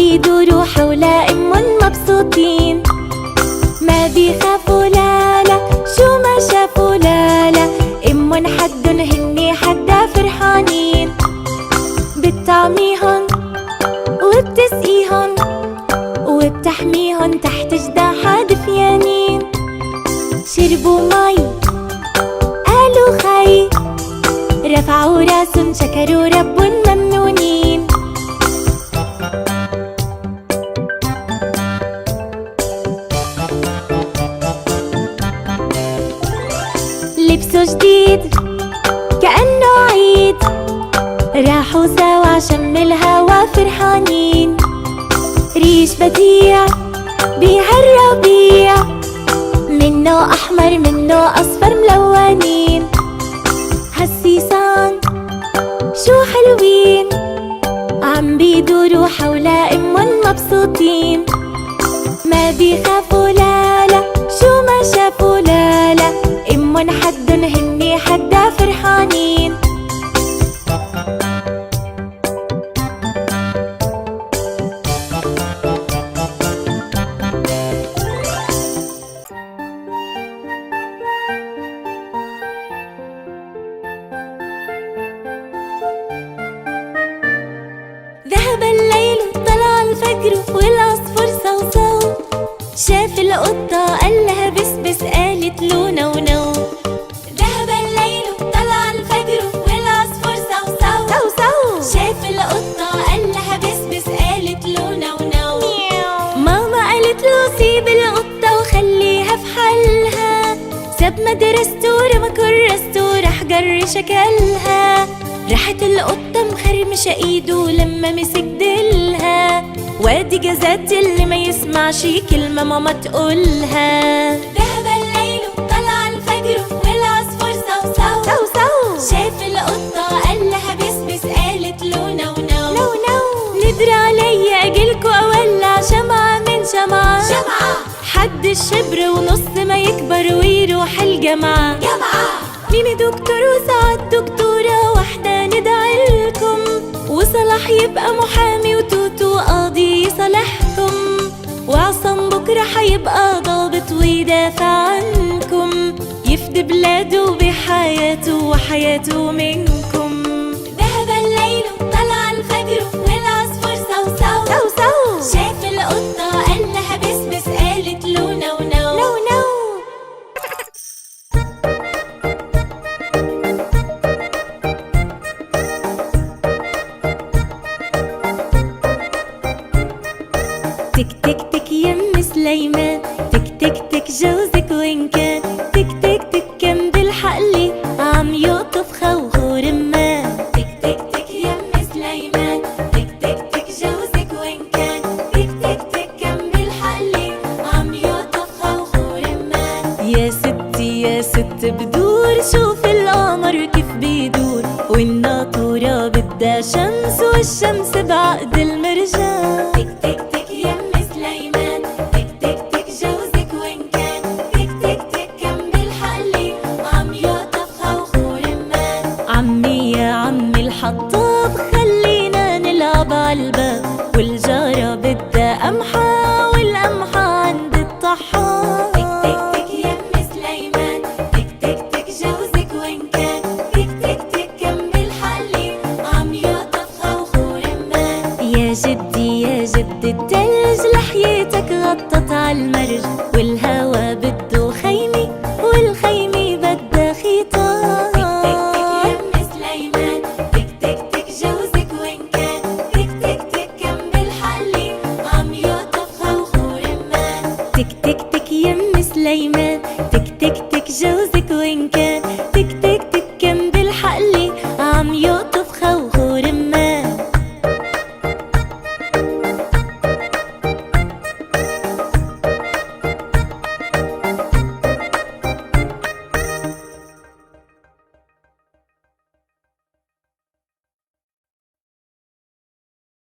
بيدوروا حول مبسوطين، ما بيخافوا لا لا شو ما شافوا لا لا، حدن هني حدا فرحانين، بتطعميهن وبتسقيهن وبتحميهن تحت جداحها دفيانين. شربوا مي قالوا خي، رفعوا راسن شكروا ربن ممنونين. لبسوا جديد كأنه عيد، راحوا سوا شم الهوا فرحانين. ريش بديع بهالربيع، منه أحمر منه أصفر ملونين. هالسيسان شو حلوين، عم بيدوروا حول مبسوطين، ما بيخافوا لا لا شو ما شافوا لا لا، حدن هني حدا فرحانين. ذهب الليل طلع الفجر والعصفور صوصو، شاف القطة قال لها بس بس قالت له نو نو. ذهب الليل طلع الفجر والعصفور صوصو صوصو، شاف القطة قال لها بس بس قالت له نو نو. ماما قالت له سيب القطة وخليها في حالها، ساب مدرسته ورمى كراسته راح جري شكلها. راحت القطة مخرمشة ايده لما مسك ديلها، وادي جزات اللي ما يسمعش كلمة ماما تقولها. ذهب الليل طلع الفجر والعصفور صوصو صوصو، شاف القطة قال لها بس بس قالت له نو نو نو نو. ندري عليا اجيلكوا اولع شمعة من شمعة شمعة، حد الشبر ونص ما يكبر ويروح الجامعة جامعة. ميمي دكتور وسعاد دكتورة واحدة ندعي لكم، وصلاح يبقى محامي وتوتو قاضي يصالحكم، وعصام بكرة حيبقى ضابط ويدافع عنكم، يفدي بلاده بحياته وحياته منكم. ذهب الليل طلع الفجر والعصفور صوصو صوصو، شاف القطة قال لها بس بس قالت له نو نو نو نو. تك تك تك يم سليمان، تك تك تك جوزك وين كان، تك تك تك كان بالحقلي عم يقطف خوخ ورمان. تك تك تك يم سليمان، تك تك تك جوزك وين كان، تك تك تك كان بالحقلي عم يقطف خوخ ورمان. يا ستي يا ست بدور، شوف القمر كيف بيدور، والناطورة بدها شمس والشمس بعقد المرجان. تك تك تك يم سليمان، تك تك تك جوزك وين كان، تك تك تك كان بالحقلي عم يقطف خوخ ورمان. عمي يا عمي الحطاب خلينا نلعب عالباب، والجارة بدها قمحة والقمحة عند الطحان. تك تك تك يم سليمان، تك تك تك جوزك وين كان، تك تك تك كان بالحقلي عم يقطف خوخ ورمان. يا جدي يا جد التلج لحيتك غطت عالمرج، والهوا